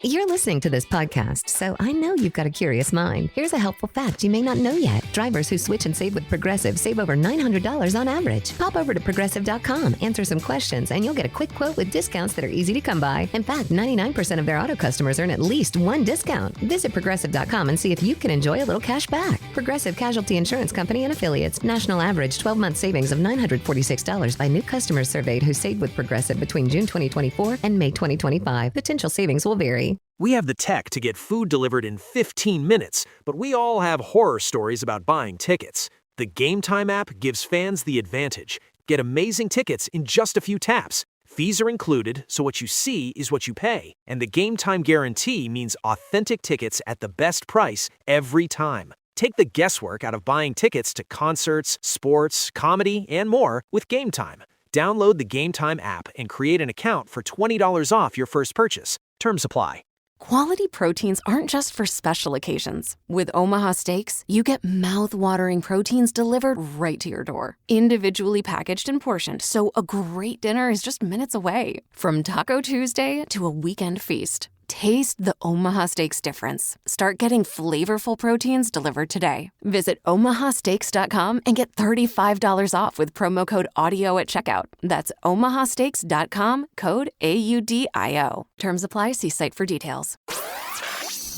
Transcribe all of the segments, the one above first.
You're listening to this podcast, so I know you've got a curious mind. Here's a helpful fact you may not know yet. Drivers who switch and save with Progressive save over $900 on average. Pop over to Progressive.com, answer some questions, and you'll get a quick quote with discounts that are easy to come by. In fact, 99% of their auto customers earn at least one discount. Visit Progressive.com and see if you can enjoy a little cash back. Progressive Casualty Insurance Company and Affiliates. National average 12-month savings of $946 by new customers surveyed who saved with Progressive between June 2024 and May 2025. Potential savings will vary. We have the tech to get food delivered in 15 minutes, but we all have horror stories about buying tickets. The Game Time app gives fans the advantage. Get amazing tickets in just a few taps. Fees are included, so what you see is what you pay. And the Game Time guarantee means authentic tickets at the best price every time. Take the guesswork out of buying tickets to concerts, sports, comedy, and more with Game Time. Download the Game Time app and create an account for $20 off your first purchase. Terms apply. Quality proteins aren't just for special occasions. With Omaha Steaks, you get mouth-watering proteins delivered right to your door, individually packaged and portioned, so a great dinner is just minutes away. From Taco Tuesday to a weekend feast, taste the Omaha Steaks difference. Start getting flavorful proteins delivered today. Visit omahasteaks.com and get $35 off with promo code AUDIO at checkout. That's omahasteaks.com, code AUDIO. Terms apply. See site for details.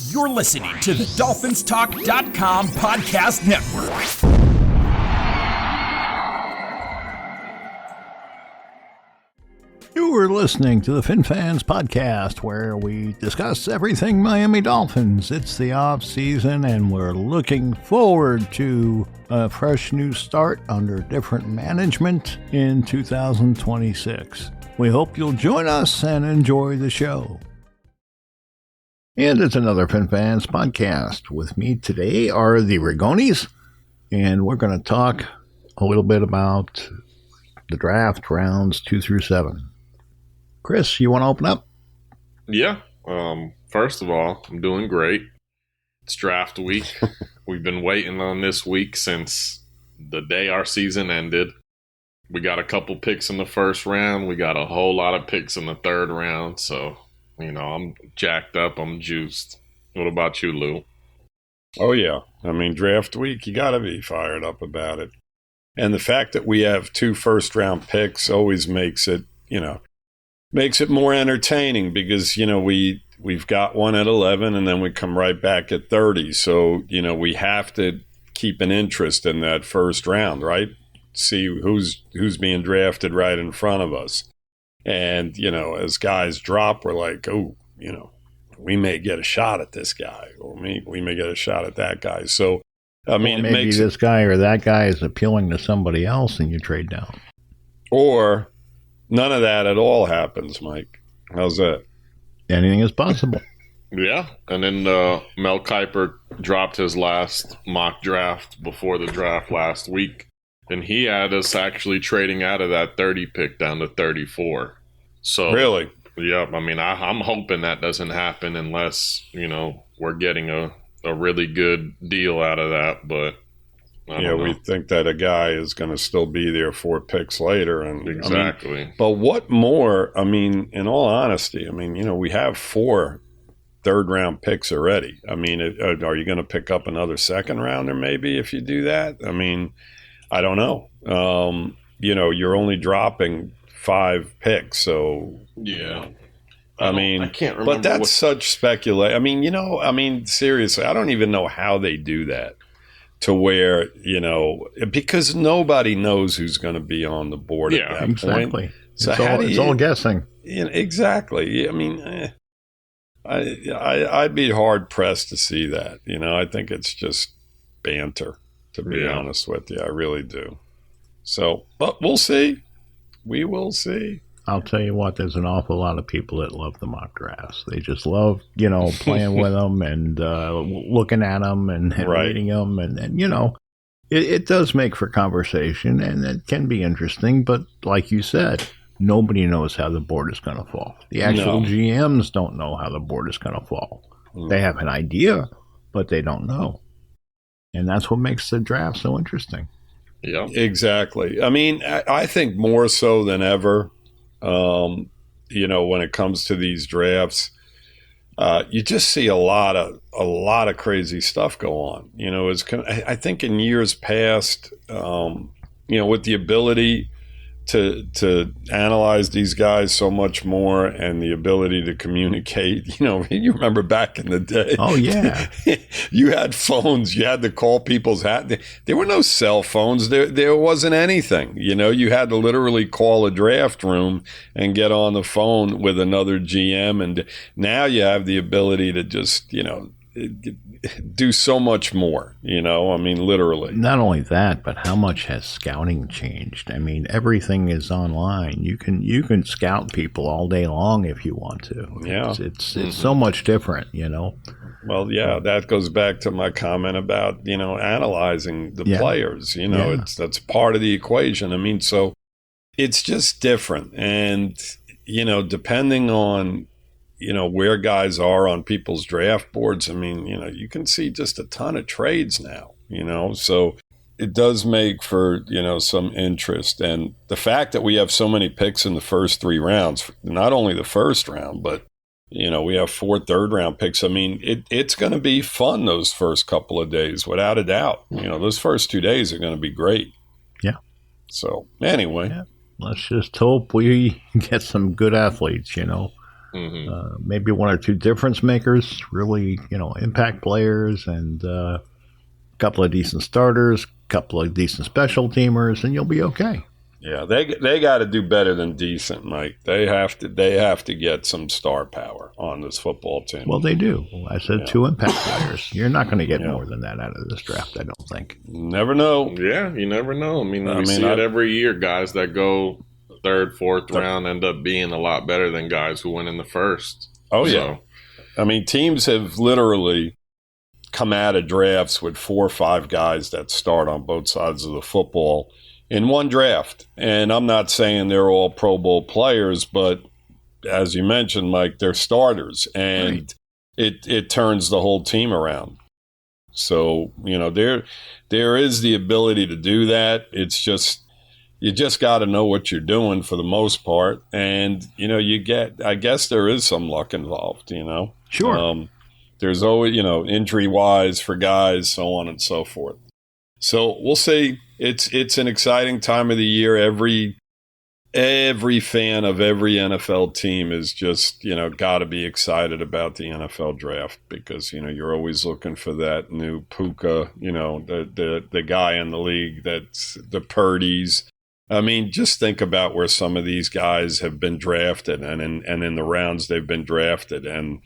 You're listening to the DolphinsTalk.com podcast network. You are listening to the FinFans podcast, where we discuss everything Miami Dolphins. It's the off season, and we're looking forward to a fresh new start under different management in 2026. We hope you'll join us and enjoy the show. And it's another FinFans podcast. With me today are the Ragones, and we're going to talk a little bit about the draft rounds 2 through 7. Chris, you want to open up? Yeah. First of all, I'm doing great. It's draft week. We've been waiting on this week since the day our season ended. We got a couple picks in the first round. We got a whole lot of picks in the third round. So, I'm jacked up. I'm juiced. What about you, Lou? Oh, yeah. I mean, draft week, you got to be fired up about it. And the fact that we have 2 first-round picks always makes it more entertaining because, we've got one at 11 and then we come right back at 30. So, we have to keep an interest in that first round, right? See who's being drafted right in front of us. And, as guys drop, we're like, we may get a shot at this guy, or we may get a shot at that guy. So, maybe this guy or that guy is appealing to somebody else and you trade down. Or none of that at all happens, Mike. How's that? Anything is possible. Yeah. And then Mel Kiper dropped his last mock draft before the draft last week. And he had us actually trading out of that 30 pick down to 34. So really? Yeah. I'm hoping that doesn't happen unless, we're getting a really good deal out of that. But we think that a guy is going to still be there 4 picks later. And exactly. But what more? In all honesty, we have 4 third-round picks already. Are you going to pick up another second rounder maybe if you do that? I don't know. You're only dropping 5 picks, so yeah. I can't remember. But that's such speculation. Seriously, I don't even know how they do that. To where, because nobody knows who's going to be on the board at that exactly. point. So it's all guessing. Exactly. I'd be hard pressed to see that. I think it's just banter, to be honest with you. I really do. So, but we'll see. We will see. I'll tell you what, there's an awful lot of people that love the mock drafts. They just love, playing with them and looking at them and reading them. And it does make for conversation and it can be interesting. But like you said, nobody knows how the board is going to fall. The actual GMs don't know how the board is going to fall. They have an idea, but they don't know. And that's what makes the draft so interesting. Yeah, exactly. I think more so than ever, when it comes to these drafts, you just see a lot of crazy stuff go on. I think in years past, with the ability to analyze these guys so much more and the ability to communicate. You remember back in the day. Oh, yeah. You had phones. You had to call people's There were no cell phones. There wasn't anything. You had to literally call a draft room and get on the phone with another GM. And now you have the ability to just, do so much more, literally. Not only that, but how much has scouting changed? I mean, everything is online. You can scout people all day long if you want to. Yeah. It's so much different, Well, yeah, that goes back to my comment about, analyzing the players, that's part of the equation. I mean, so it's just different. And, depending on, where guys are on people's draft boards. I mean, you can see just a ton of trades now, so it does make for, some interest. And the fact that we have so many picks in the first 3 rounds, not only the first round, but, we have 4 third-round picks. I mean, it's going to be fun those first couple of days, without a doubt. Those first 2 days are going to be great. Yeah. So anyway. Yeah. Let's just hope we get some good athletes, maybe 1 or 2 difference makers, really, impact players, and a couple of decent starters, a couple of decent special teamers, and you'll be okay. Yeah, they got to do better than decent, Mike. They have to get some star power on this football team. Well, they do. I said 2 impact players. You're not going to get more than that out of this draft, I don't think. Never know. Yeah, you never know. I mean, we see it every year. Guys that go 3rd, 4th round end up being a lot better than guys who went in the first. Oh, yeah. I mean, teams have literally come out of drafts with 4 or 5 guys that start on both sides of the football in one draft. And I'm not saying they're all Pro Bowl players, but as you mentioned, Mike, they're starters. And it turns the whole team around. So, there is the ability to do that. It's just, you just got to know what you're doing for the most part. And, I guess there is some luck involved, Sure. There's always, injury-wise for guys, so on and so forth. So we'll see. It's an exciting time of the year. Every fan of every NFL team is just, got to be excited about the NFL draft because, you're always looking for that new Puka, the guy in the league that's the Purdy's. I mean, just think about where some of these guys have been drafted and in the rounds they've been drafted and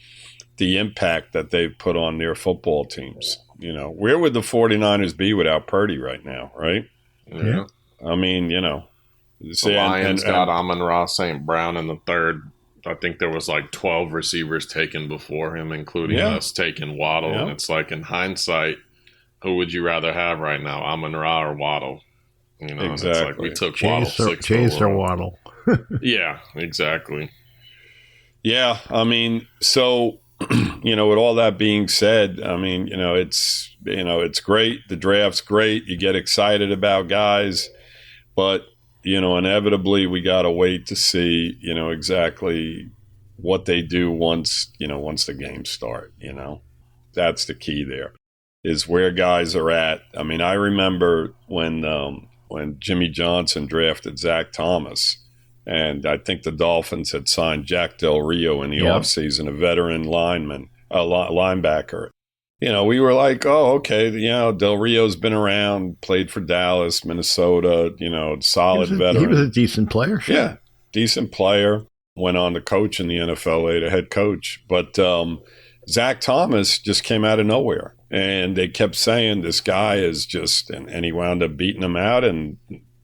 the impact that they've put on their football teams. Where would the 49ers be without Purdy right now, right? Yeah. I mean, the Lions got Amon-Ra St. Brown in the 3rd. I think there was like 12 receivers taken before him, including us taking Waddle. Yeah. And it's like, in hindsight, who would you rather have right now, Amon-Ra or Waddle? Exactly. It's like we took Waddle 6th Chase or Waddle. Yeah, exactly. Yeah, I mean, so, with all that being said, I mean, it's great. The draft's great. You get excited about guys, but, inevitably we got to wait to see, exactly what they do once the games start, That's the key there, is where guys are at. I mean, I remember when Jimmy Johnson drafted Zach Thomas, and I think the Dolphins had signed Jack Del Rio in the offseason, a veteran linebacker. We were like, oh, okay, Del Rio's been around, played for Dallas, Minnesota, solid veteran. He was a decent player. Sure. Yeah, decent player. Went on to coach in the NFL, later head coach. But Zach Thomas just came out of nowhere. And they kept saying this guy is just, and he wound up beating him out. And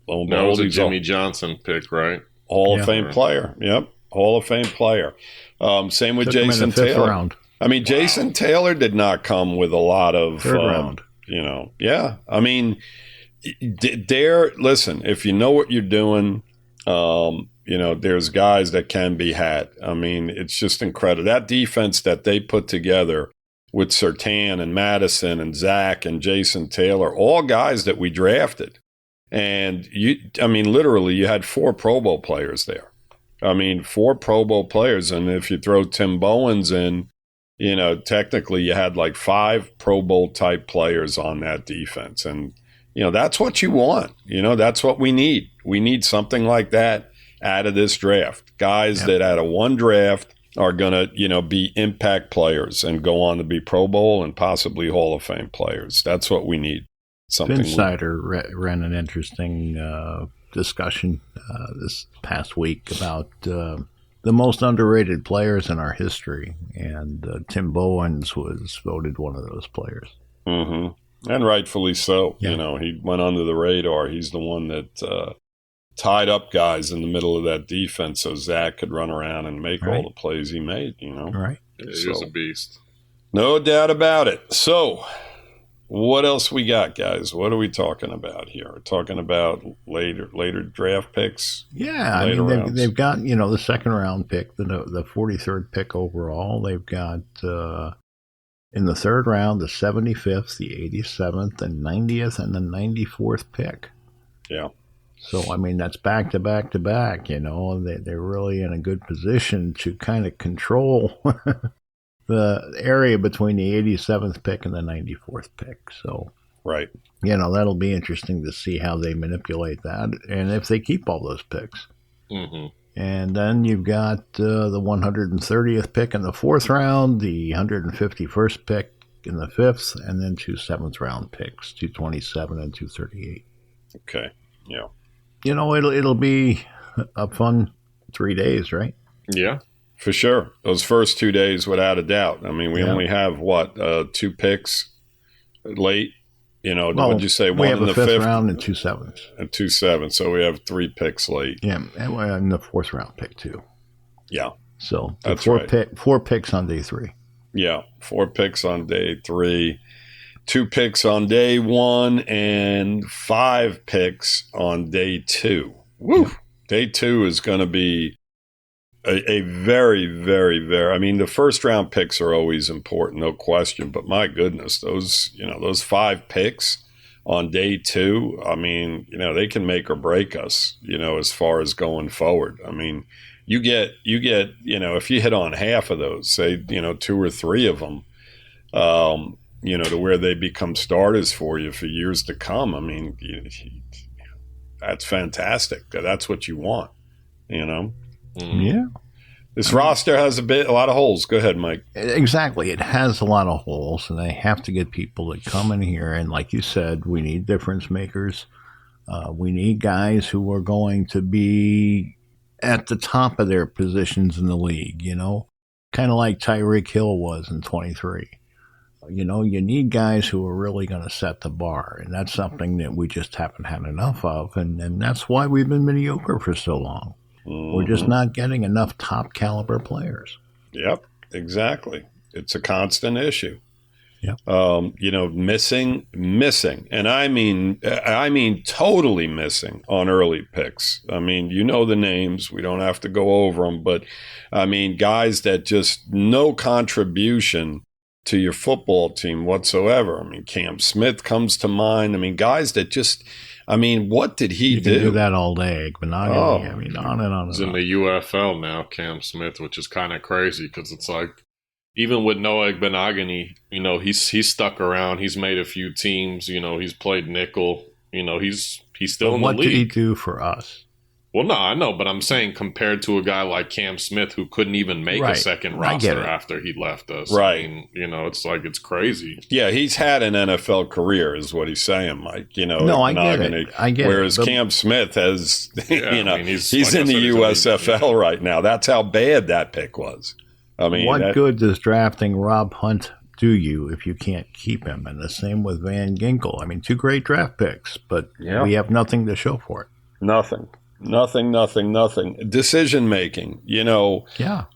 lo and behold, that was a Jimmy Johnson pick, right? Hall of Fame player. Yep, Hall of Fame player. Same with Jason Taylor. Round. I mean, Jason Taylor did not come with a lot of, 3rd round. Yeah. I mean, listen, if you know what you're doing, there's guys that can be had. I mean, it's just incredible. That defense that they put together with Surtain and Madison and Zach and Jason Taylor, all guys that we drafted. And literally you had 4 Pro Bowl players there. I mean, 4 Pro Bowl players. And if you throw Tim Bowens in, technically you had like 5 Pro Bowl type players on that defense. And, that's what you want. That's what we need. We need something like that out of this draft. Guys that out of one draft are going to, be impact players and go on to be Pro Bowl and possibly Hall of Fame players. That's what we need. Something. Insider ran an interesting discussion this past week about the most underrated players in our history, and Tim Bowens was voted one of those players. Mm-hmm. And rightfully so. Yeah. He went under the radar. He's the one that tied up guys in the middle of that defense so Zach could run around and make all the plays he made, Right. Yeah, he was a beast. No doubt about it. So what else we got, guys? What are we talking about here? We're talking about later draft picks? Yeah, they've got, the second round pick, the 43rd pick overall. They've got in the third round, the 75th, the 87th, and 90th, and the 94th pick. Yeah. So, that's back to back to back, They're really in a good position to kind of control the area between the 87th pick and the 94th pick. So, right. That'll be interesting to see how they manipulate that and if they keep all those picks. Mm-hmm. And then you've got the 130th pick in the fourth round, the 151st pick in the fifth, and then 2 seventh-round picks, 227 and 238. Okay, yeah. It'll be a fun 3 days, right? Yeah. For sure. Those first 2 days, without a doubt. We only have, 2 picks late? What'd you say? One in the fifth round and 2 sevenths. And 2 sevenths. So we have 3 picks late. Yeah, and the fourth round pick, too. Yeah. So that's 4 picks on day 3. Yeah, 4 picks on day 3. 2 picks on day 1 and 5 picks on day 2. Woo! Yeah. Day 2 is going to be a very, very, very. The first round picks are always important, no question. But my goodness, those 5 picks on day 2. They can make or break us. As far as going forward. You get. If you hit on half of those, say 2 or 3 of them. To where they become starters for you for years to come. That's fantastic. That's what you want, Yeah. This roster has a lot of holes. Go ahead, Mike. Exactly. It has a lot of holes, and they have to get people that come in here. And like you said, we need difference makers. We need guys who are going to be at the top of their positions in the league, kind of like Tyreek Hill was in 23. You need guys who are really going to set the bar, and that's something that we just haven't had enough of, and that's why we've been mediocre for so long. Mm-hmm. We're just not getting enough top caliber players. Yep, exactly. It's a constant issue. Yep. Missing, and I mean totally missing on early picks. The names. We don't have to go over them, but guys that just no contribution to your football team whatsoever. Cam Smith comes to mind. Guys that just, what did he do? You can do that all day. Benogany, on and on. He's in the UFL now, Cam Smith, which is kind of crazy because it's like, even with Noah Benogany, he's stuck around. He's made a few teams. He's played nickel. He's still in the league. What did he do for us? Well, no, I know, but I'm saying compared to a guy like Cam Smith who couldn't even make a second roster after he left us. Right. It's like it's crazy. Yeah, he's had an NFL career is what he's saying, Mike. No, I get it. Whereas Cam Smith has, he's in the USFL right now. That's how bad that pick was. What good does drafting Rob Hunt do you if you can't keep him? And the same with Van Ginkel. 2 great draft picks, but we have nothing to show for it. Nothing. Decision making,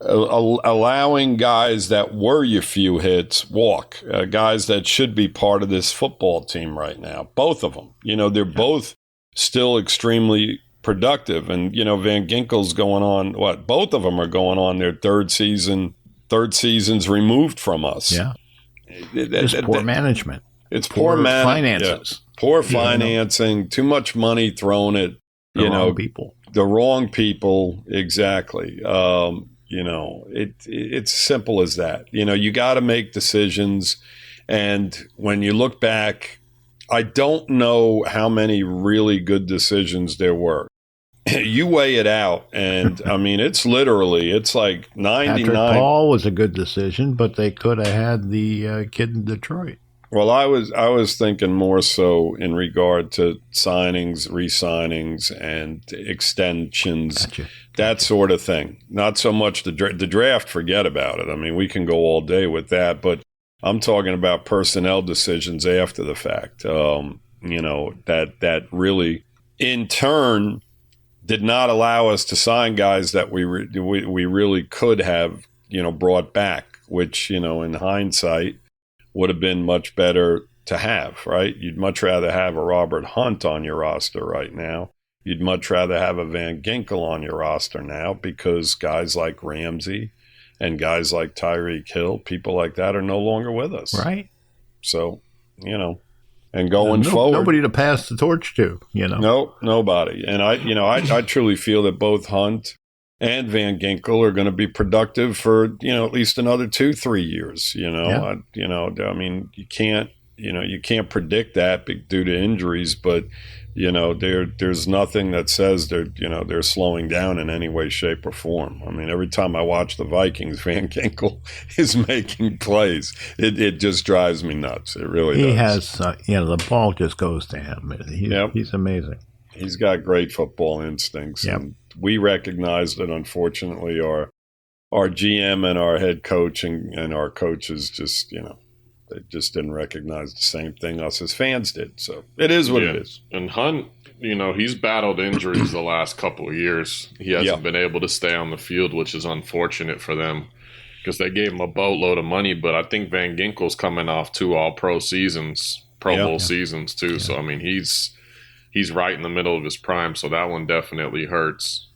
allowing guys that were your few hits walk, guys that should be part of this football team right now. Both of them, they're both still extremely productive. And, Van Ginkel's going on both of them are going on their third seasons removed from us. Yeah. It's poor management. It's poor finances. Yeah. Poor financing, too much money thrown at, the wrong people. The wrong people, exactly. It's simple as that. You got to make decisions. And when you look back, I don't know how many really good decisions there were. You weigh it out, and I mean, it's like 99. Patrick Paul was a good decision, but they could have had the kid in Detroit. Well, I was thinking more so in regard to signings, re-signings, and extensions, that sort of thing. Not so much the draft. Forget about it. I mean, we can go all day with that, but I'm talking about personnel decisions after the fact. That really, in turn, did not allow us to sign guys that we really could have, brought back, which, in hindsight would have been much better to have, right? You'd much rather have a Robert Hunt on your roster right now. You'd much rather have a Van Ginkel on your roster now, because guys like Ramsey and guys like Tyreek Hill, people like that, are no longer with us. Right. So, and going forward, nobody to pass the torch to, No, nobody. And I truly feel that both Hunt and Van Ginkel are going to be productive for, at least another 2-3 years. Yeah. I mean, you can't predict that due to injuries, but there's nothing that says they're slowing down in any way, shape, or form. I mean, every time I watch the Vikings, Van Ginkel is making plays. It just drives me nuts. It really does. He has, the ball just goes to him. He's amazing. He's got great football instincts. Yep. And we recognize that, unfortunately, our GM and our head coach and our coaches just, they just didn't recognize the same thing us as fans did. So it is what it is. And Hunt, he's battled injuries the last couple of years. He hasn't been able to stay on the field, which is unfortunate for them, because they gave him a boatload of money. But I think Van Ginkel's coming off 2 All-Pro seasons, Pro Bowl seasons too. Yeah. So, I mean, he's right in the middle of his prime. So that one definitely hurts.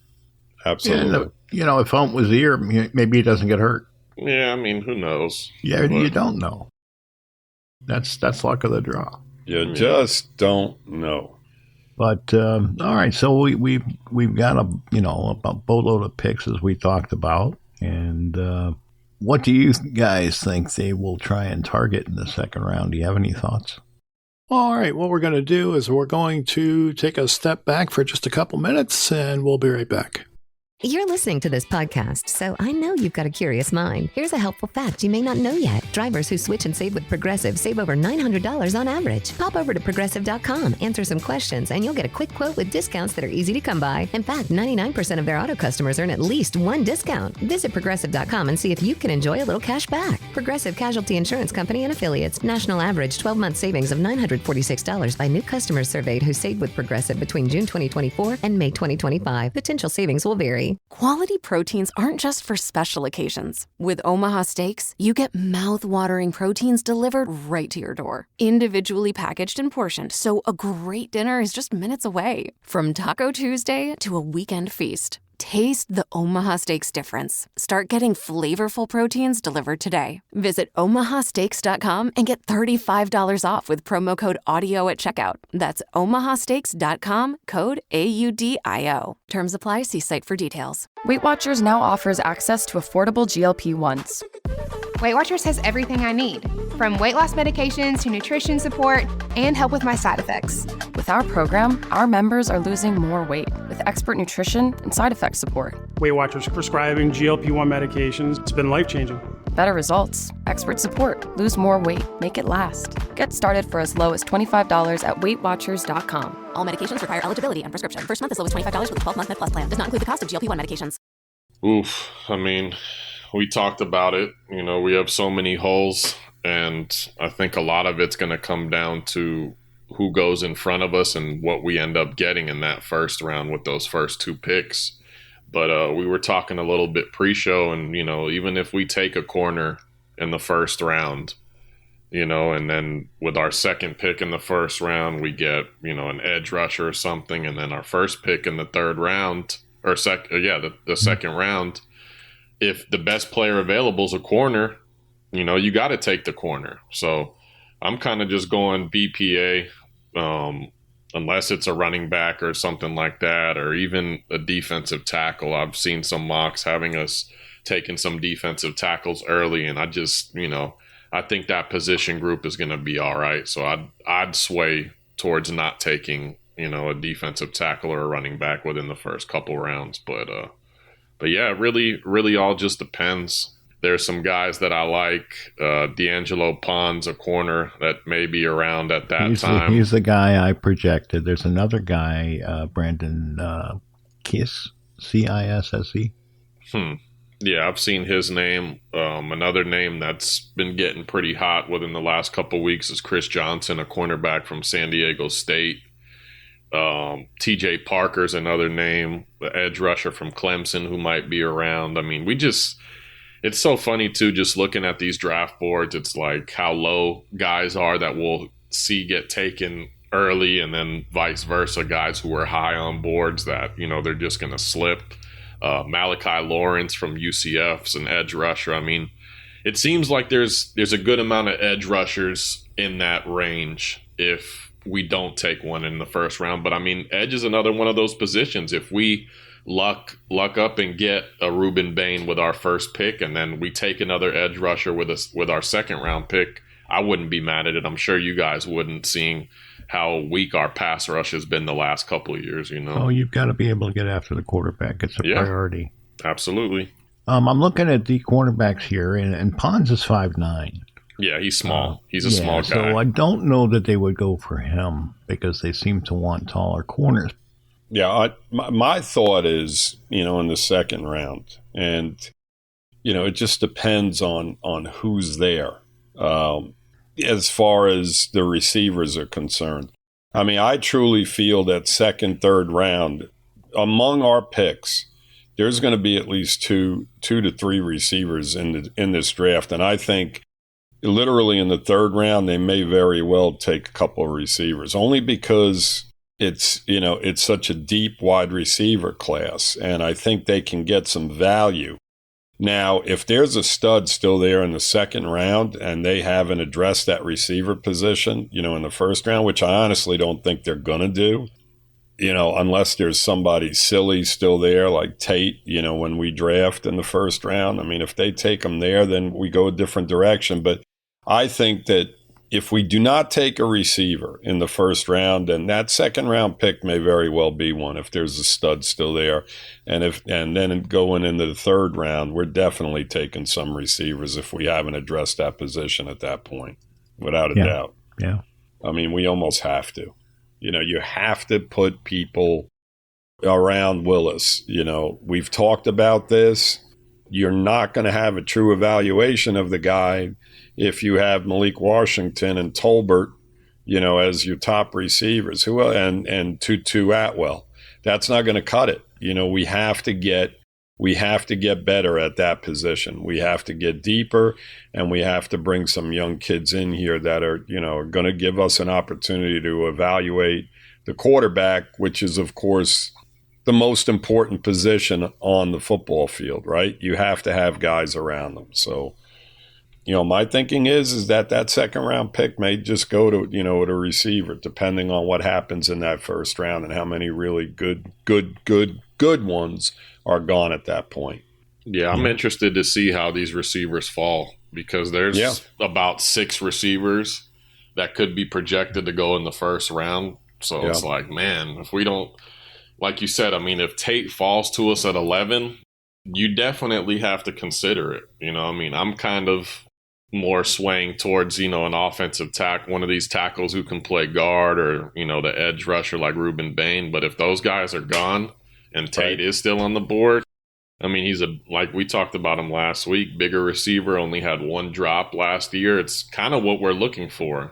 Absolutely. And, if Hunt was here, maybe he doesn't get hurt. Yeah, I mean, who knows? Yeah, you don't know. That's luck of the draw. You just don't know. But all right, so we've got a boatload of picks, as we talked about, and what do you guys think they will try and target in the second round? Do you have any thoughts? All right, what we're going to do is we're going to take a step back for just a couple minutes, and we'll be right back. You're listening to this podcast, so I know you've got a curious mind. Here's a helpful fact you may not know yet. Drivers who switch and save with Progressive save over $900 on average. Pop over to Progressive.com, answer some questions, and you'll get a quick quote with discounts that are easy to come by. In fact, 99% of their auto customers earn at least one discount. Visit Progressive.com and see if you can enjoy a little cash back. Progressive Casualty Insurance Company and Affiliates. National average 12-month savings of $946 by new customers surveyed who saved with Progressive between June 2024 and May 2025. Potential savings will vary. Quality proteins aren't just for special occasions. With Omaha Steaks, you get mouth-watering proteins delivered right to your door. Individually packaged and portioned, so a great dinner is just minutes away. From Taco Tuesday to a weekend feast, taste the Omaha Steaks difference. Start getting flavorful proteins delivered today. Visit omahasteaks.com and get $35 off with promo code AUDIO at checkout. That's omahasteaks.com, code AUDIO. Terms apply. See site for details. Weight Watchers now offers access to affordable GLP-1s. Weight Watchers has everything I need, from weight loss medications to nutrition support and help with my side effects. With our program, our members are losing more weight with expert nutrition and side effect support. Weight Watchers prescribing GLP-1 medications. It's been life-changing. Better results, expert support, lose more weight, make it last. Get started for as low as $25 at WeightWatchers.com. All medications require eligibility and prescription. First month is low as $25 with a 12-month Med Plus plan. Does not include the cost of GLP-1 medications. Oof. I mean, we talked about it. We have so many holes, and I think a lot of it's going to come down to who goes in front of us and what we end up getting in that first round with those first 2 picks. But we were talking a little bit pre-show, and, even if we take a corner in the first round, and then with our second pick in the first round, we get, an edge rusher or something, and then our first pick in the third round, or the second round, if the best player available is a corner, you got to take the corner. So I'm kind of just going BPA, unless it's a running back or something like that, or even a defensive tackle. I've seen some mocks having us taking some defensive tackles early, and I just, I think that position group is going to be all right. So I'd sway towards not taking, a defensive tackle or a running back within the first couple rounds. But yeah, really all just depends. There's some guys that I like. D'Angelo Pond's a corner that may be around at that time. He's the guy I projected. There's another guy, Brandon Kiss, Cisse. Yeah, I've seen his name. Another name that's been getting pretty hot within the last couple weeks is Chris Johnson, a cornerback from San Diego State. TJ Parker's another name, the edge rusher from Clemson who might be around. I mean, it's so funny too, just looking at these draft boards. It's like how low guys are that we'll see get taken early, and then vice versa, guys who were high on boards that, they're just going to slip. Malachi Lawrence from UCF's an edge rusher. I mean, it seems like there's a good amount of edge rushers in that range if we don't take one in the first round. But I mean, edge is another one of those positions. If we luck up and get a Reuben Bain with our first pick, and then we take another edge rusher with our second round pick, I wouldn't be mad at it. I'm sure you guys wouldn't, seeing how weak our pass rush has been the last couple of years. Oh, you've got to be able to get after the quarterback. It's a priority. Absolutely. I'm looking at the cornerbacks here, and Pons is 5'9". Yeah, he's small. He's a small guy. So I don't know that they would go for him because they seem to want taller corners. Yeah, my thought is, in the second round. And, it just depends on who's there as far as the receivers are concerned. I mean, I truly feel that second, third round, among our picks, there's going to be at least two to three receivers in this draft. And I think literally in the third round, they may very well take a couple of receivers, only because it's such a deep wide receiver class, and I think they can get some value. Now, if there's a stud still there in the second round and they haven't addressed that receiver position, in the first round, which I honestly don't think they're going to do, unless there's somebody silly still there like Tate, when we draft in the first round. I mean, if they take them there, then we go a different direction. But I think that if we do not take a receiver in the first round, then that second round pick may very well be one if there's a stud still there. And then going into the third round, we're definitely taking some receivers if we haven't addressed that position at that point, without a doubt. Yeah. I mean, we almost have to. You have to put people around Willis. We've talked about this. You're not going to have a true evaluation of the guy if you have Malik Washington and Tolbert, as your top receivers, and Tutu Atwell. That's not going to cut it. We have to get better at that position. We have to get deeper, and we have to bring some young kids in here that are going to give us an opportunity to evaluate the quarterback, which is, of course, the most important position on the football field, right? You have to have guys around them. So, my thinking is that second round pick may just go to, to receiver, depending on what happens in that first round and how many really good ones are gone at that point. Yeah, I'm interested to see how these receivers fall, because there's about 6 receivers that could be projected to go in the first round. So it's like, man, if we don't, like you said, I mean, if Tate falls to us at 11, you definitely have to consider it. I'm kind of more swaying towards, an offensive tackle, one of these tackles who can play guard, or, the edge rusher like Reuben Bain. But if those guys are gone and Tate is still on the board, I mean, he's like we talked about him last week, bigger receiver, only had 1 drop last year. It's kind of what we're looking for.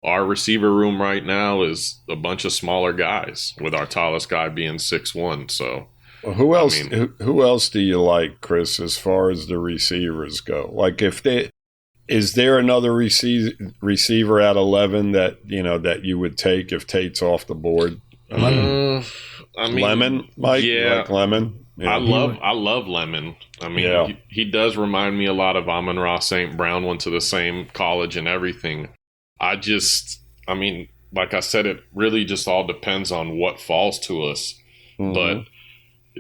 Our receiver room right now is a bunch of smaller guys, with our tallest guy being 6'1". So who else do you like, Chris, as far as the receivers go? Like, is there another receiver at 11 that you would take if Tate's off the board? Lemon, Mike? Yeah, like Lemon. Yeah. I love Lemon. I mean, he does remind me a lot of Amon-Ra St. Brown, went to the same college and everything. Like I said, it really just all depends on what falls to us. Mm-hmm. But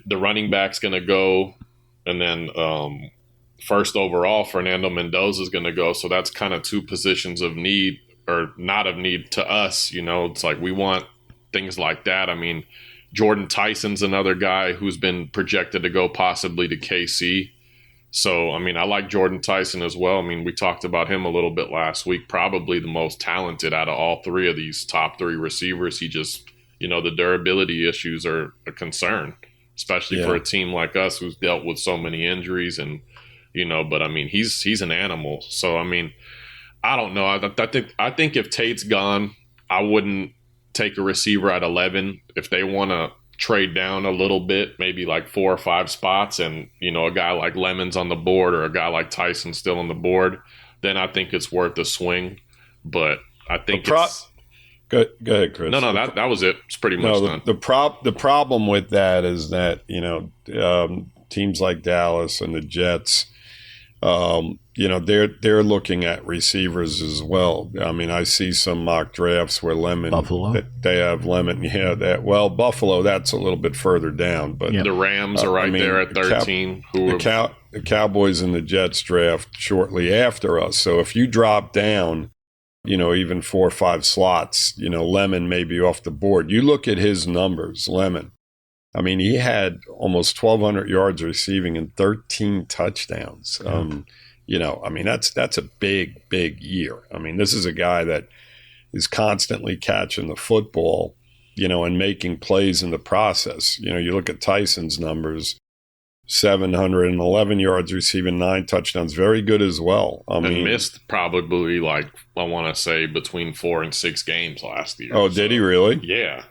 the running back's going to go, and then first overall, Fernando Mendoza is going to go. So that's kind of two positions of need or not of need to us. It's like we want things like that. I mean, Jordan Tyson's another guy who's been projected to go possibly to KC. So, I mean, I like Jordan Tyson as well. I mean, we talked about him a little bit last week, probably the most talented out of all three of these top three receivers. He just, the durability issues are a concern, especially for a team like us who's dealt with so many injuries and, but I mean, he's an animal. So, I mean, I don't know. I think if Tate's gone, I wouldn't take a receiver at 11. If they want to trade down a little bit, maybe like 4 or 5 spots, and a guy like Lemon's on the board or a guy like Tyson still on the board, then I think it's worth a swing. But I think go ahead, Chris. No, that was it. It's pretty much done. The problem with that is that teams like Dallas and the Jets, they're looking at receivers as well. I mean, I see some mock drafts where Buffalo, they have Lemon. Yeah, Buffalo, that's a little bit further down, but the Rams are there at 13. The Cowboys and the Jets draft shortly after us. So if you drop down, even 4 or 5 slots, Lemon may be off the board. You look at his numbers, Lemon. I mean, he had almost 1,200 yards receiving and 13 touchdowns. I mean, that's a big, big year. I mean, this is a guy that is constantly catching the football, and making plays in the process. You look at Tyson's numbers, 711 yards receiving, 9 touchdowns. Very good as well. I mean, missed probably I want to say between 4 and 6 games last year. Oh, did he really? Yeah.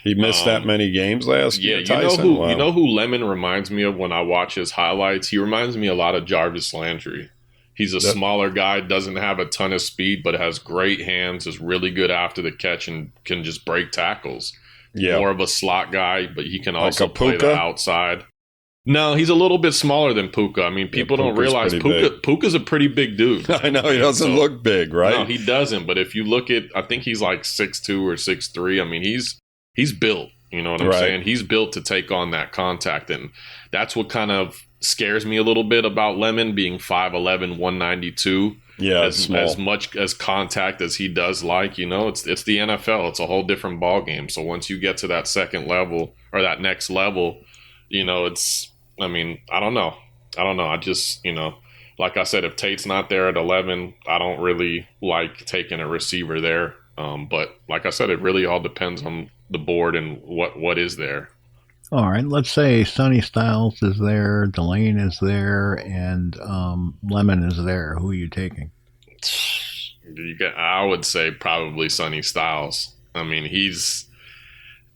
He missed that many games last year. Yeah, Tyson? you know who Lemon reminds me of when I watch his highlights? He reminds me a lot of Jarvis Landry. He's a smaller guy, doesn't have a ton of speed, but has great hands, is really good after the catch, and can just break tackles. Yeah. More of a slot guy, but he can also play the outside. No, he's a little bit smaller than Puka. I mean, people don't realize Puka's a pretty big dude. I know, he doesn't look big, right? No, he doesn't. But if you look at, I think he's like 6'2" or 6'3". I mean, he's built. You know what I'm saying? He's built to take on that contact. And that's what kind of scares me a little bit about Lemon being 5'11", 192. Yeah, as much as contact as he does like, it's the NFL. It's a whole different ball game. So once you get to that second level or that next level, I don't know. I just, like I said, if Tate's not there at 11, I don't really like taking a receiver there. But like I said, it really all depends on the board and what is there. All right, let's say Sonny Styles is there, Delane is there, and Lemon is there. Who are you taking? I would say probably Sonny Styles. I mean,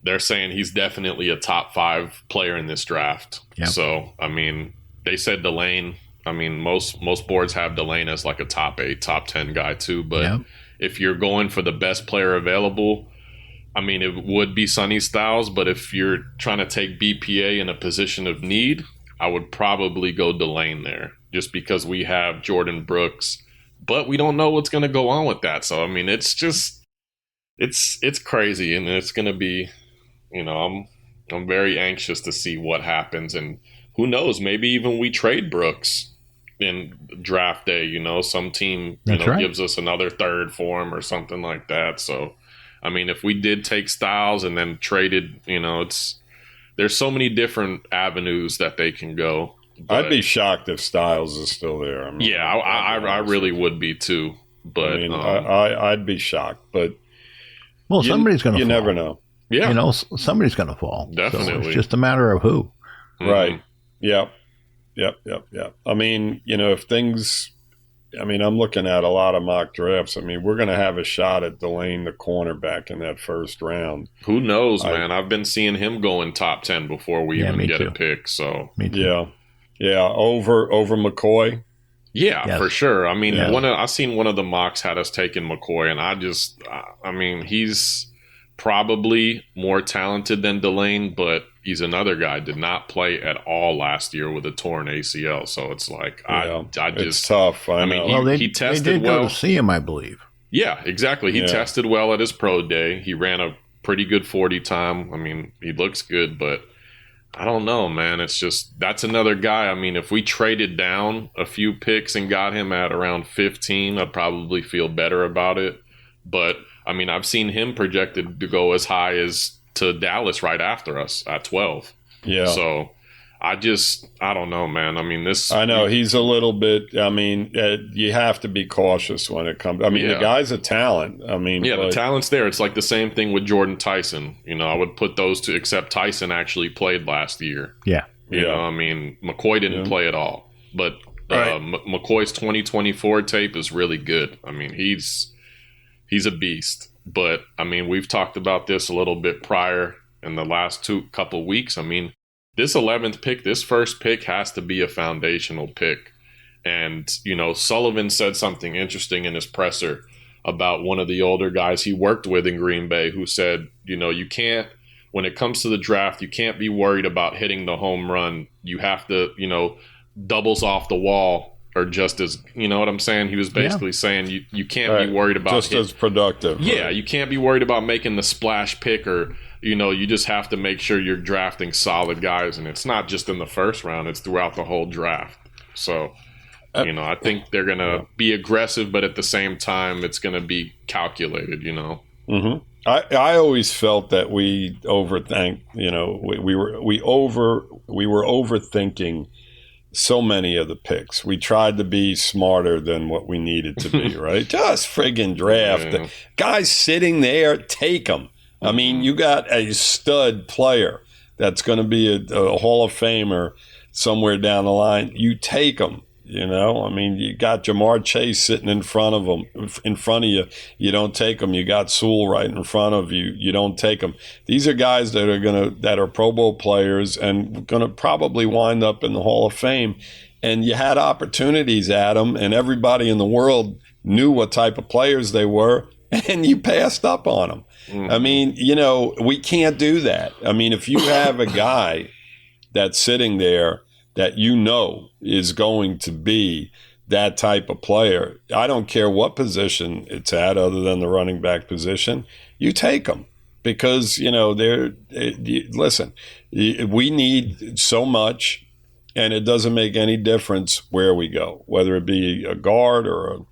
they're saying he's definitely a top 5 player in this draft. Yep. So, I mean, they said Delane. I mean, most boards have Delane as like a top 8, top 10 guy too. But if you're going for the best player available, I mean, it would be Sonny Styles. But if you're trying to take BPA in a position of need, I would probably go Delane there, just because we have Jordan Brooks. But we don't know what's going to go on with that. So, I mean, it's just it's crazy, and it's going to be, I'm very anxious to see what happens, and who knows, maybe even we trade Brooks in draft day. Some team gives us another third for him or something like that. So, I mean, if we did take Styles and then traded, there's so many different avenues that they can go. But I'd be shocked if Styles is still there. I really would be too. But I mean, I'd be shocked. But somebody's going to. You never know. Yeah, somebody's going to fall. Definitely, so it's just a matter of who. Mm-hmm. Right. Yep. I mean, if things. I mean, I'm looking at a lot of mock drafts. I mean, we're going to have a shot at Delane, the cornerback, in that first round. Who knows, man? I've been seeing him go in top 10 before we even get a pick. So yeah, over McCoy. Yeah, for sure. I mean, I seen one of the mocks had us taking McCoy, and he's probably more talented than Delane, but he's another guy. Did not play at all last year with a torn ACL, so it's like it's tough. I mean, he tested they did well. Go to see him, I believe. Yeah, exactly. He tested well at his pro day. He ran a pretty good 40 time. I mean, he looks good, but I don't know, man. It's just, that's another guy. I mean, if we traded down a few picks and got him at around 15, I'd probably feel better about it. But, I mean, I've seen him projected to go as high as to Dallas right after us at 12. Yeah. So I don't know, man. I mean, I know he's a little bit, I mean, you have to be cautious when it comes. I mean, the guy's a talent. I mean, the talent's there. It's like the same thing with Jordan Tyson. You know, I would put those two, except Tyson actually played last year. Yeah. You know, I mean, McCoy didn't play at all. But McCoy's 2024 tape is really good. I mean, he's a beast. But, I mean, we've talked about this a little bit prior in the last couple weeks. I mean, this 11th pick, this first pick has to be a foundational pick. And, you know, Sullivan said something interesting in his presser about one of the older guys he worked with in Green Bay who said, you know, you can't, when it comes to the draft, you can't be worried about hitting the home run. You have to, you know, doubles off the wall are just as, you know what I'm saying? He was basically saying you can't be worried about just as productive. Yeah, right. You can't be worried about making the splash pick or, you know, you just have to make sure you're drafting solid guys. And it's not just in the first round, it's throughout the whole draft. So, you know, I think they're going to be aggressive, but at the same time, it's going to be calculated, you know. Mm-hmm. I always felt that we overthink, you know, we were overthinking so many of the picks. We tried to be smarter than what we needed to be, right? Just friggin' draft. Yeah. Guys sitting there, take them. I mean, you got a stud player that's going to be a Hall of Famer somewhere down the line. You take them, you know. I mean, you got Jamar Chase sitting in front of you. You don't take them. You got Sewell right in front of you. You don't take them. These are guys that are Pro Bowl players and going to probably wind up in the Hall of Fame. And you had opportunities at them, and everybody in the world knew what type of players they were, and you passed up on them. Mm-hmm. I mean, you know, we can't do that. I mean, if you have a guy that's sitting there that you know is going to be that type of player, I don't care what position it's at other than the running back position, you take them. Because, you know, listen, we need so much, and it doesn't make any difference where we go, whether it be a guard or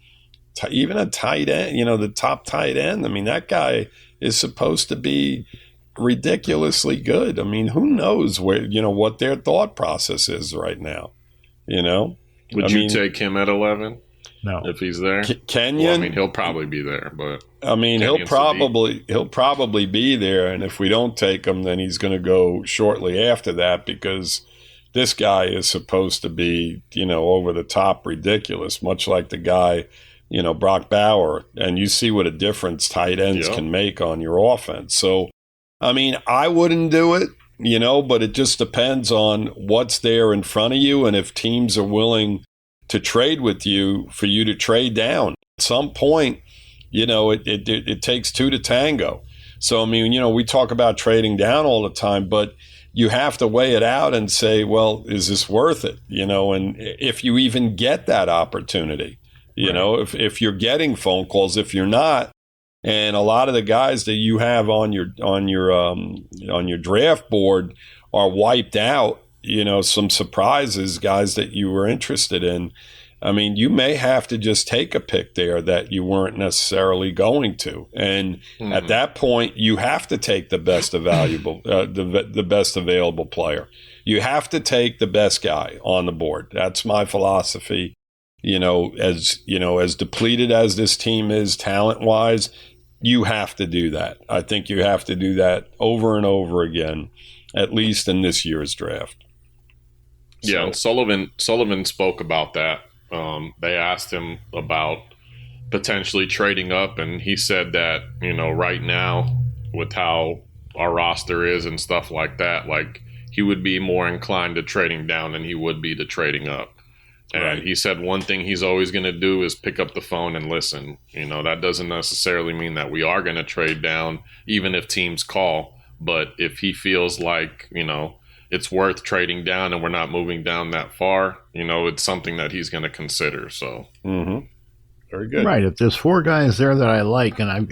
even a tight end, you know, the top tight end. I mean, that guy is supposed to be ridiculously good. I mean, who knows where, you know, what their thought process is right now, you know? Would you take him at 11? No. If he's there? Kenyon? Well, I mean, he'll probably be there, but I mean, he'll probably be there, and if we don't take him, then he's going to go shortly after that, because this guy is supposed to be, you know, over the top ridiculous, much like the guy, you know, Brock Bauer, and you see what a difference tight ends can make on your offense. So, I mean, I wouldn't do it, you know, but it just depends on what's there in front of you and if teams are willing to trade with you for you to trade down. At some point, you know, it takes two to tango. So, I mean, you know, we talk about trading down all the time, but you have to weigh it out and say, well, is this worth it? You know, and if you even get that opportunity. You know, if you're getting phone calls, if you're not, and a lot of the guys that you have on your draft board are wiped out, you know, some surprises, guys that you were interested in. I mean, you may have to just take a pick there that you weren't necessarily going to, and at that point, you have to take the best the best available player. You have to take the best guy on the board. That's my philosophy. You know, as depleted as this team is talent-wise, you have to do that. I think you have to do that over and over again, at least in this year's draft. Yeah, Sullivan spoke about that. They asked him about potentially trading up, and he said that, you know, right now with how our roster is and stuff like that, like he would be more inclined to trading down than he would be to trading up. And he said one thing he's always going to do is pick up the phone and listen. You know, that doesn't necessarily mean that we are going to trade down, even if teams call. But if he feels like, you know, it's worth trading down and we're not moving down that far, you know, it's something that he's going to consider. So, very good. Right. If there's four guys there that I like and I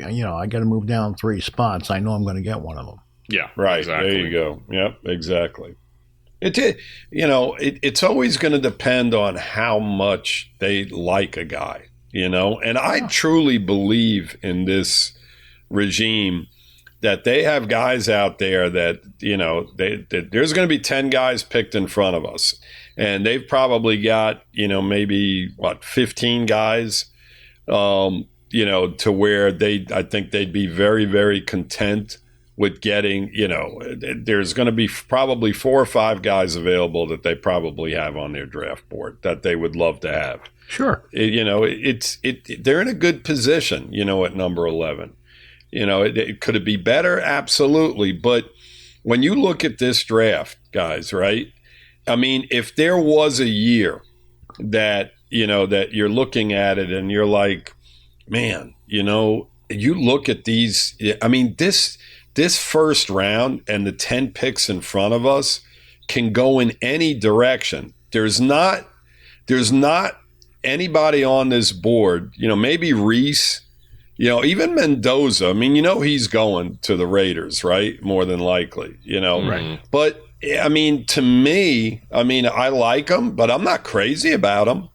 got to move down 3 spots, I know I'm going to get one of them. Yeah. Right. Exactly. There you go. Yep. Exactly. It's always going to depend on how much they like a guy, and I truly believe in this regime that they have guys out there that, there's going to be 10 guys picked in front of us, and they've probably got, maybe 15 guys, to where I think they'd be very, very content with getting, there's going to be probably 4 or 5 guys available that they probably have on their draft board that they would love to have. Sure. They're in a good position, at number 11. Could it be better? Absolutely. But when you look at this draft, guys, right? I mean, if there was a year that, that you're looking at it and you're like, man, you look at these, I mean, this first round and the 10 picks in front of us can go in any direction. There's not anybody on this board, maybe Reese, even Mendoza. I mean, he's going to the Raiders, right? More than likely, Right. But I mean, to me, I like him, but I'm not crazy about him,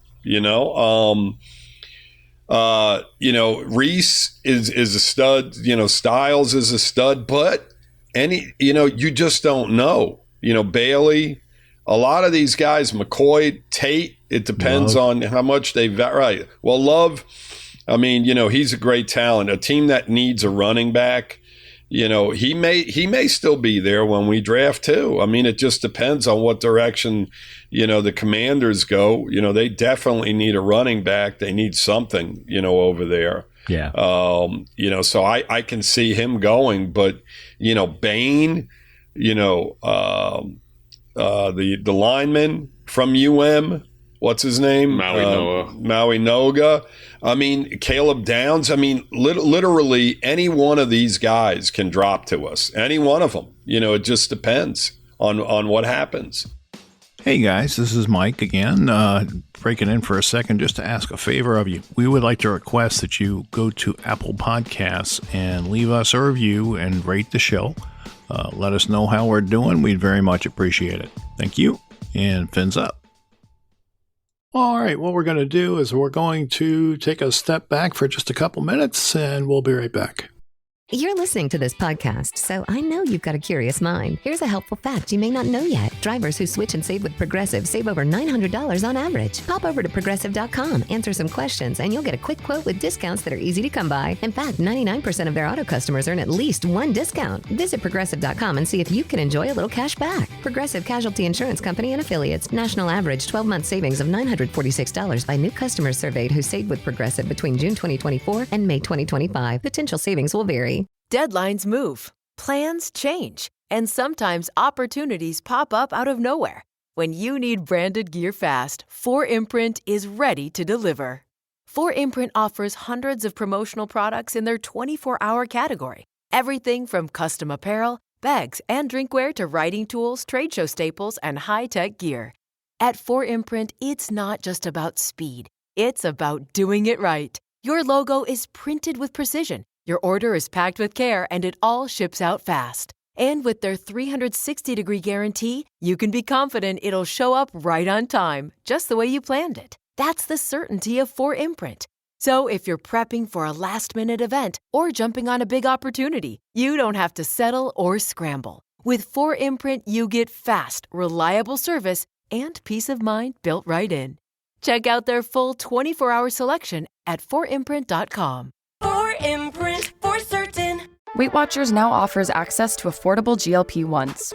Reese is a stud, Styles is a stud, but you just don't know, Bailey, a lot of these guys, McCoy, Tate, it depends on how much they right. Well, Love, he's a great talent. A team that needs a running back, he may still be there when we draft too. I mean, it just depends on what direction, the Commanders go. They definitely need a running back. They need something, over there. Yeah. So I can see him going, but, Bain, the lineman from what's his name? Maui Noga. I mean, Caleb Downs. I mean, literally any one of these guys can drop to us. Any one of them. It just depends on what happens. Hey guys, this is Mike again, breaking in for a second just to ask a favor of you. We would like to request that you go to Apple Podcasts and leave us a review and rate the show. Let us know how we're doing. We'd very much appreciate it. Thank you, and fins up. All right, what we're going to do is we're going to take a step back for just a couple minutes, and we'll be right back. You're listening to this podcast, so I know you've got a curious mind. Here's a helpful fact you may not know yet. Drivers who switch and save with Progressive save over $900 on average. Pop over to Progressive.com, answer some questions, and you'll get a quick quote with discounts that are easy to come by. In fact, 99% of their auto customers earn at least one discount. Visit Progressive.com and see if you can enjoy a little cash back. Progressive Casualty Insurance Company and Affiliates. National average 12-month savings of $946 by new customers surveyed who saved with Progressive between June 2024 and May 2025. Potential savings will vary. Deadlines move, plans change, and sometimes opportunities pop up out of nowhere. When you need branded gear fast, 4imprint is ready to deliver. 4imprint offers hundreds of promotional products in their 24-hour category. Everything from custom apparel, bags, and drinkware to writing tools, trade show staples, and high-tech gear. At 4imprint, it's not just about speed. It's about doing it right. Your logo is printed with precision. Your order is packed with care, and it all ships out fast. And with their 360-degree guarantee, you can be confident it'll show up right on time, just the way you planned it. That's the certainty of 4imprint. So if you're prepping for a last-minute event or jumping on a big opportunity, you don't have to settle or scramble. With 4imprint, you get fast, reliable service and peace of mind built right in. Check out their full 24-hour selection at 4imprint.com. 4imprint, for certain. Weight Watchers now offers access to affordable GLP-1s.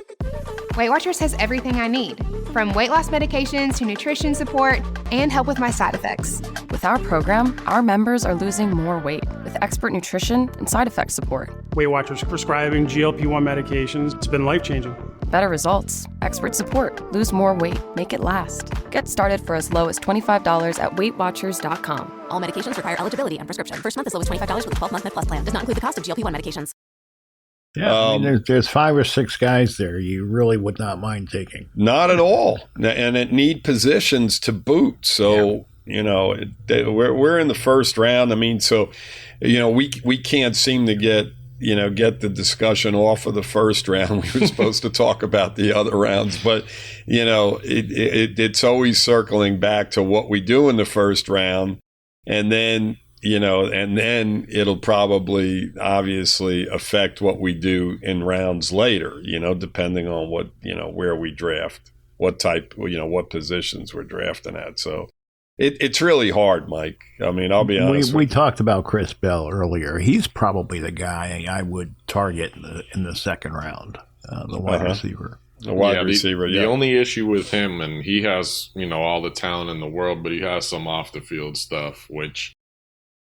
Weight Watchers has everything I need, from weight loss medications to nutrition support and help with my side effects. With our program, our members are losing more weight with expert nutrition and side effect support. Weight Watchers prescribing GLP-1 medications. It's been life-changing. Better results, expert support, lose more weight, make it last. Get started for as low as $25 at WeightWatchers.com. All medications require eligibility and prescription. First month is low as $25 with a 12-month Med Plus plan. Does not include the cost of GLP-1 medications. Yeah, I mean, there's 5 or 6 guys there you really would not mind taking. Not at all. And it need positions to boot. So, we're in the first round. I mean, so, we can't seem to get, get the discussion off of the first round. We were supposed to talk about the other rounds, but it's always circling back to what we do in the first round, and then it'll probably obviously affect what we do in rounds later, depending on what, where we draft, what type, what positions we're drafting at. So it's really hard, Mike. I mean, I'll be honest. We talked about Chris Bell earlier. He's probably the guy I would target in the second round, the wide receiver. The wide receiver, The only issue with him, and he has, all the talent in the world, but he has some off the field stuff, which,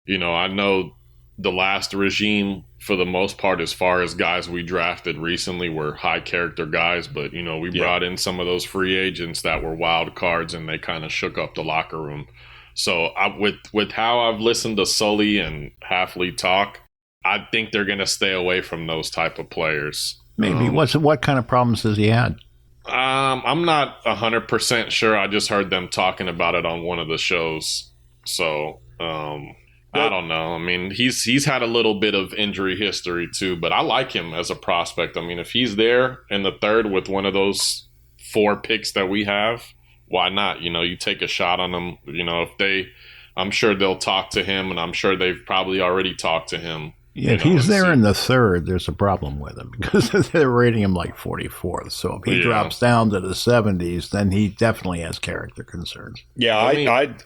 I know the last regime, for the most part, as far as guys we drafted recently, were high character guys. But, we brought in some of those free agents that were wild cards, and they kind of shook up the locker room. So with how I've listened to Sully and Halfley talk, I think they're going to stay away from those type of players. Maybe. What kind of problems has he had? I'm not 100% sure. I just heard them talking about it on one of the shows. So, I don't know. I mean, he's had a little bit of injury history too, but I like him as a prospect. I mean, if he's there in the third with one of those 4 picks that we have, why not? You take a shot on him. I'm sure they'll talk to him, and I'm sure they've probably already talked to him. Yeah, if he's there in the third, there's a problem with him because they're rating him like 44th. So if he drops down to the 70s, then he definitely has character concerns. Yeah,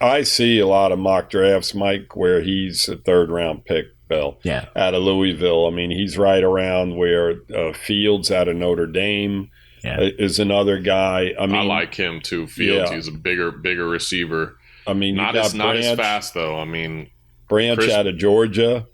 I see a lot of mock drafts, Mike, where he's a third-round pick, Bill, out of Louisville. I mean, he's right around where Fields out of Notre Dame is another guy. I mean, I like him too, Fields. He's a bigger receiver. I mean, not as fast, though. I mean, Branch out of Georgia.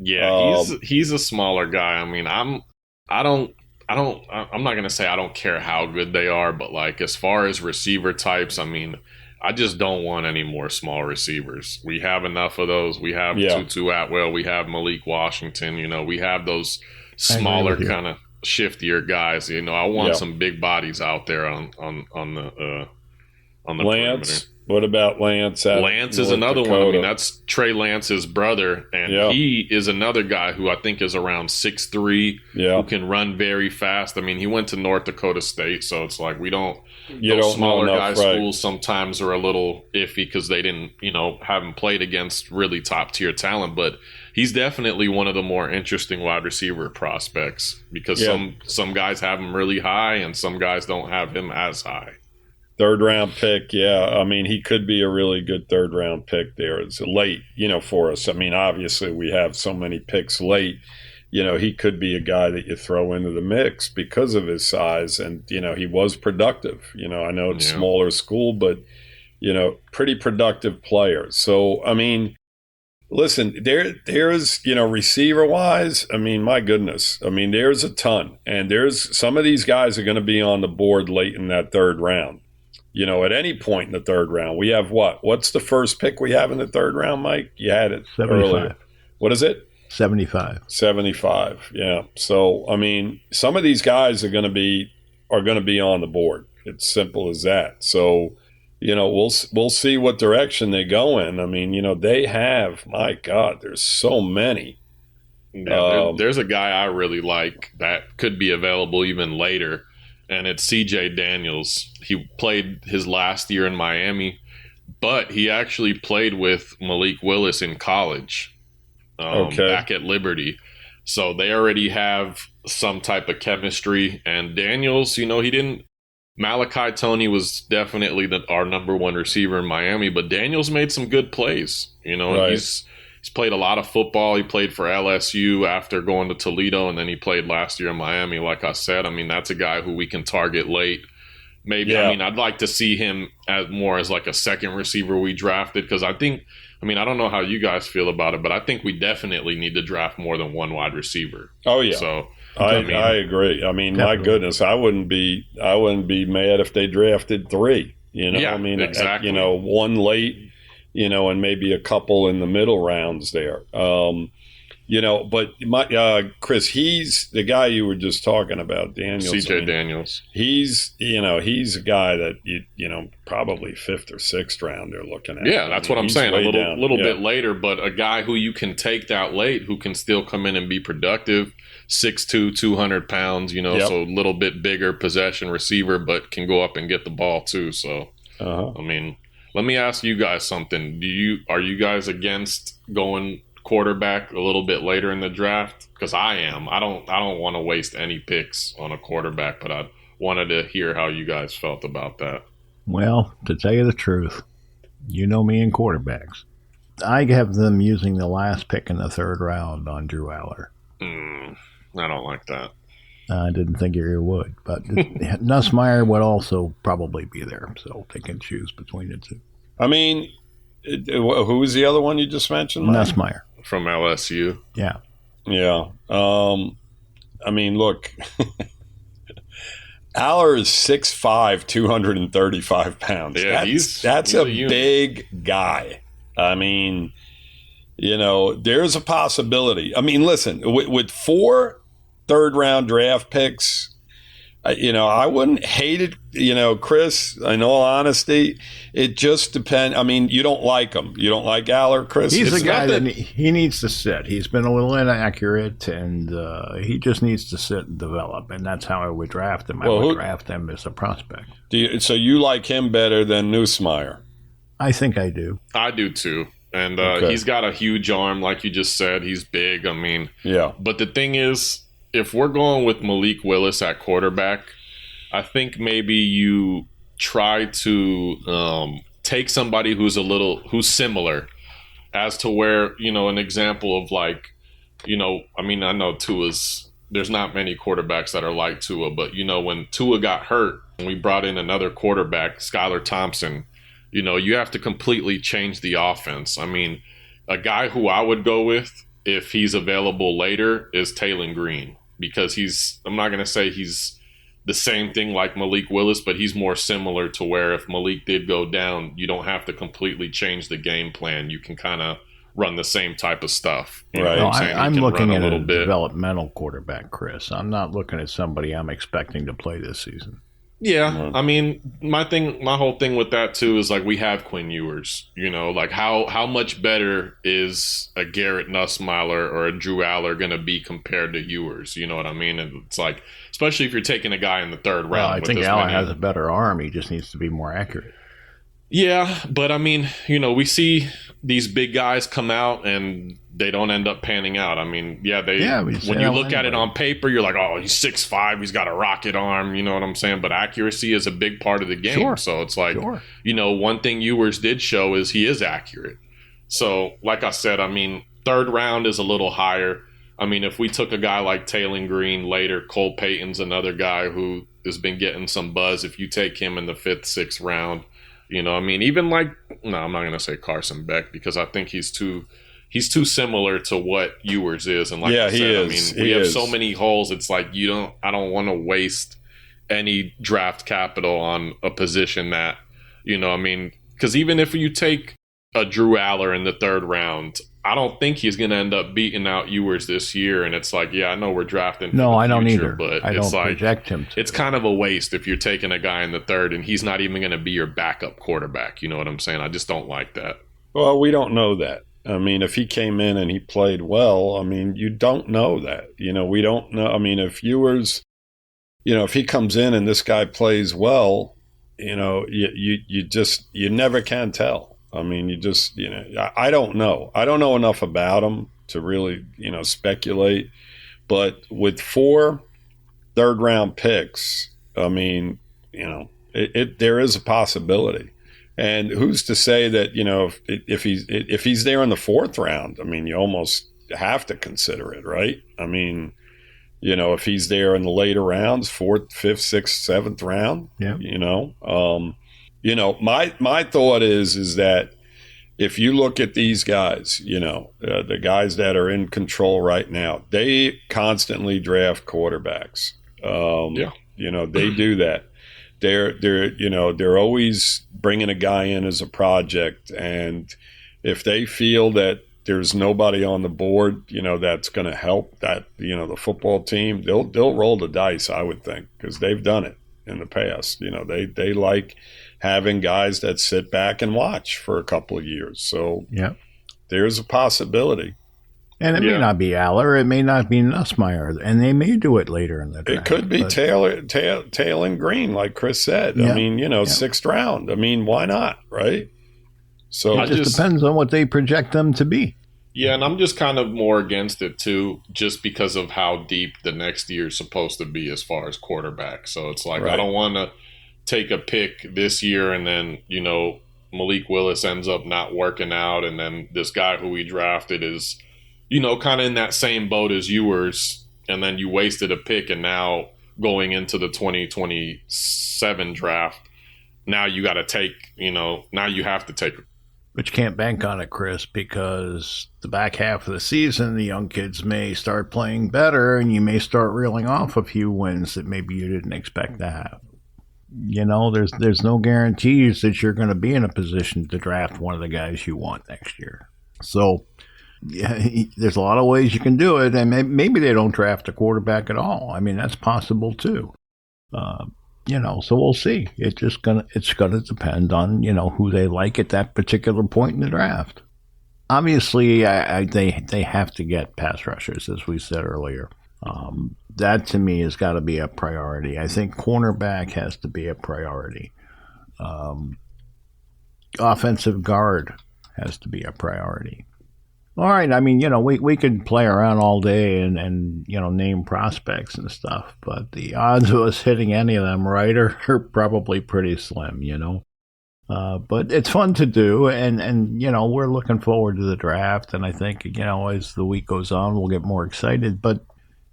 Yeah, he's a smaller guy. I mean, I'm not gonna say I don't care how good they are, but like as far as receiver types, I mean, I just don't want any more small receivers. We have enough of those. We have Tutu Atwell. We have Malik Washington. We have those smaller kind of shiftier guys. I want some big bodies out there on the Lance. perimeter. What about Lance? Lance is another one. I mean, that's Trey Lance's brother, and he is another guy who I think is around 6'3", who can run very fast. I mean, he went to North Dakota State, so it's like those smaller guys' schools sometimes are a little iffy because they didn't, haven't played against really top-tier talent, but he's definitely one of the more interesting wide receiver prospects because some guys have him really high and some guys don't have him as high. Third-round pick, I mean, he could be a really good third-round pick there. It's late, for us. I mean, obviously, we have so many picks late. He could be a guy that you throw into the mix because of his size. And, he was productive. I know it's smaller school, but, pretty productive player. So, I mean, listen, there's, receiver-wise, I mean, my goodness. I mean, there's a ton. And there's some of these guys are going to be on the board late in that third round. At any point in the third round, we have what? What's the first pick we have in the third round, Mike? You had it 75. Earlier. What is it? 75. 75. Yeah. So, I mean, some of these guys are going to be on the board. It's simple as that. So, we'll see what direction they go in. I mean, they have, my God, there's so many. Yeah, there's a guy I really like that could be available even later. And it's C.J. Daniels. He played his last year in Miami, but he actually played with Malik Willis in college back at Liberty. So they already have some type of chemistry. And Daniels, he didn't – Malachi Toney was definitely our number one receiver in Miami, but Daniels made some good plays. He's played a lot of football. He played for LSU after going to Toledo, and then he played last year in Miami. Like I said, I mean, that's a guy who we can target late. Maybe, I mean, I'd like to see him as like a second receiver we drafted because I think, I mean, I don't know how you guys feel about it, but I think we definitely need to draft more than one wide receiver. Oh, yeah. So I agree. I mean, my goodness, I wouldn't be mad if they drafted 3. I mean, exactly. One late. And maybe a couple in the middle rounds there. But Chris, he's the guy you were just talking about, Daniels. CJ Daniels. He's a guy that probably 5th or 6th round they're looking at. Yeah, that's what I'm saying. A little yeah. bit later, but a guy who you can take that late, who can still come in and be productive. 6'2", 200 pounds. So a little bit bigger possession receiver, but can go up and get the ball too. So, I mean, let me ask you guys something. Are you guys against going quarterback a little bit later in the draft? Because I am. I don't want to waste any picks on a quarterback, but I wanted to hear how you guys felt about that. Well, to tell you the truth, you know me and quarterbacks. I have them using the last pick in the 3rd round on Drew Aller. I don't like that. I didn't think you would, but Nussmeier would also probably be there, so they can choose between the two. I mean, who was the other one you just mentioned? Nussmeier. From LSU. Yeah. Yeah. I mean, look, Aller is 6'5", 235 pounds. Yeah, that's a big guy. I mean, there's a possibility. I mean, listen, with 4 third-round draft picks, I wouldn't hate it, Chris, in all honesty. It just depends. I mean, you don't like him. You don't like Aller, Chris? He's a guy that he needs to sit. He's been a little inaccurate, and he just needs to sit and develop, and that's how I would draft him. I would draft him as a prospect. So you like him better than Nussmeier? I think I do. I do, too. And he's got a huge arm, like you just said. He's big. I mean, yeah. But the thing is, if we're going with Malik Willis at quarterback, I think maybe you try to take somebody who's similar, as to where, an example of I know there's not many quarterbacks that are like Tua, but when Tua got hurt and we brought in another quarterback, Skylar Thompson, you have to completely change the offense. I mean, a guy who I would go with if he's available later is Taylor Green, because I'm not going to say he's the same thing like Malik Willis, but he's more similar to where if Malik did go down, you don't have to completely change the game plan. You can kind of run the same type of stuff. Right. I'm looking at a developmental quarterback, Chris. I'm not looking at somebody I'm expecting to play this season. Yeah, I mean, my whole thing with that too is we have Quinn Ewers. How much better is a Garrett Nussmeier or a Drew Aller going to be compared to Ewers? You know what I mean? And it's especially if you're taking a guy in the 3rd round. Well, I think Aller has a better arm. He just needs to be more accurate. Yeah, but I mean, we see these big guys come out and they don't end up panning out. I mean, when you look at it on paper, you're like, oh, he's 6'5", he's got a rocket arm, you know what I'm saying? But accuracy is a big part of the game. Sure. So it's one thing Ewers did show is he is accurate. So, like I said, I mean, 3rd round is a little higher. I mean, if we took a guy like Taylor Green later, Cole Payton's another guy who has been getting some buzz. If you take him in the 5th, 6th round, I mean, even I'm not going to say Carson Beck, because I think he's too similar to what Ewers is. And I said, I mean, we have so many holes. It's I don't want to waste any draft capital on a position that, I mean, because even if you take a Drew Aller in the 3rd round, I don't think he's going to end up beating out Ewers this year. And it's I know we're drafting. No, I don't future, either. But I don't project him to. It's kind of a waste if you're taking a guy in the 3rd and he's not even going to be your backup quarterback. You know what I'm saying? I just don't like that. Well, we don't know that. I mean, if he came in and he played well, I mean, you don't know that. We don't know. I mean, if Ewers, if he comes in and this guy plays well, you never can tell. I mean, I don't know. I don't know enough about him to really, speculate. But with 4 third-round picks, I mean, there is a possibility. And who's to say that, if he's there in the 4th round, I mean, you almost have to consider it, right? I mean, if he's there in the later rounds, 4th, 5th, 6th, 7th round, my thought is that if you look at these guys, the guys that are in control right now, they constantly draft quarterbacks. They do that. They're always bringing a guy in as a project, and if they feel that there's nobody on the board, that's going to help that, the football team, they'll roll the dice, I would think, because they've done it in the past. They like having guys that sit back and watch for a couple of years. So there's a possibility. And it may not be Aller, it may not be Nussmeier, and they may do it later in the draft. It could be Taylor and Green, like Chris said. I mean, sixth round. I mean, why not, right? So it just depends on what they project them to be. Yeah, and I'm just kind of more against it too, just because of how deep the next year is supposed to be as far as quarterback. So it's like I don't want to take a pick this year and then, Malik Willis ends up not working out, and then this guy who we drafted is – kind of in that same boat as yours, and then you wasted a pick, and now going into the 2027 draft, now you got to take, now you have to take. But you can't bank on it, Chris, because the back half of the season, the young kids may start playing better, and you may start reeling off a few wins that maybe you didn't expect to have. There's no guarantees that you're going to be in a position to draft one of the guys you want next year. So, yeah, there's a lot of ways you can do it, and maybe they don't draft a quarterback at all. I mean, that's possible too. So we'll see. It's gonna depend on who they like at that particular point in the draft. Obviously, they have to get pass rushers, as we said earlier. That to me has got to be a priority. I think cornerback has to be a priority. Offensive guard has to be a priority. All right, I mean, we could play around all day and name prospects and stuff, but the odds of us hitting any of them right are probably pretty slim, But it's fun to do, and we're looking forward to the draft, and I think, as the week goes on, we'll get more excited. But,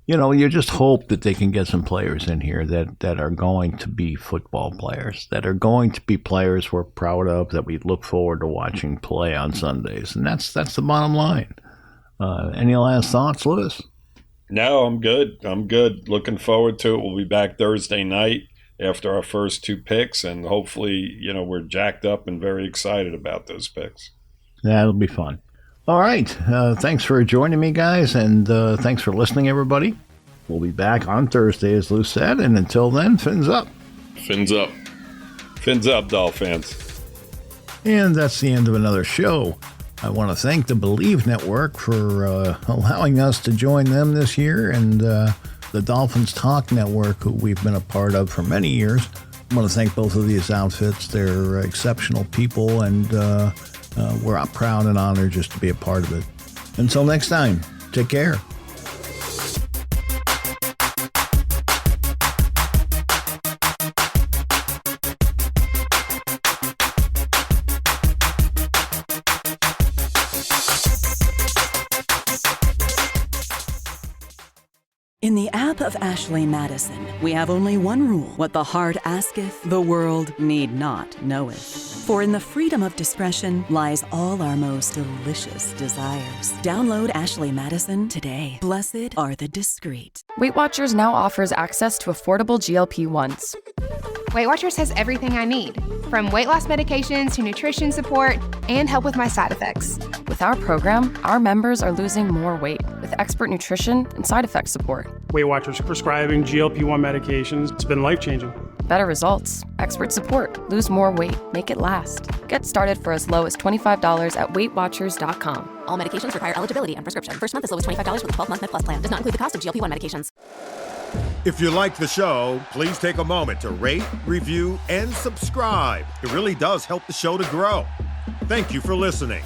you just hope that they can get some players in here that are going to be football players, that are going to be players we're proud of, that we look forward to watching play on Sundays. And that's the bottom line. Any last thoughts, Lewis? No, I'm good. Looking forward to it. We'll be back Thursday night after our first two picks, and hopefully, we're jacked up and very excited about those picks. That'll be fun. All right. Thanks for joining me, guys, and thanks for listening, everybody. We'll be back on Thursday, as Lou said, and until then, fins up. Fins up. Fins up, Dolphins. And that's the end of another show. I want to thank the Believe Network for allowing us to join them this year, and the Dolphins Talk Network, who we've been a part of for many years. I want to thank both of these outfits. They're exceptional people, and we're proud and honored just to be a part of it. Until next time, take care. In the app of Ashley Madison, we have only one rule. What the heart asketh, the world need not knoweth. For in the freedom of discretion lies all our most delicious desires. Download Ashley Madison today. Blessed are the discreet. Weight Watchers now offers access to affordable GLP-1s. Weight Watchers has everything I need, from weight loss medications to nutrition support and help with my side effects. With our program, our members are losing more weight with expert nutrition and side effect support. Weight Watchers prescribing GLP-1 medications. It's been life-changing. Better results, expert support, lose more weight, make it last. Get started for as low as $25 at WeightWatchers.com. All medications require eligibility and prescription. First month is always $25 with a 12-month Med Plus plan. Does not include the cost of GLP-1 medications. If you like the show, please take a moment to rate, review, and subscribe. It really does help the show to grow. Thank you for listening.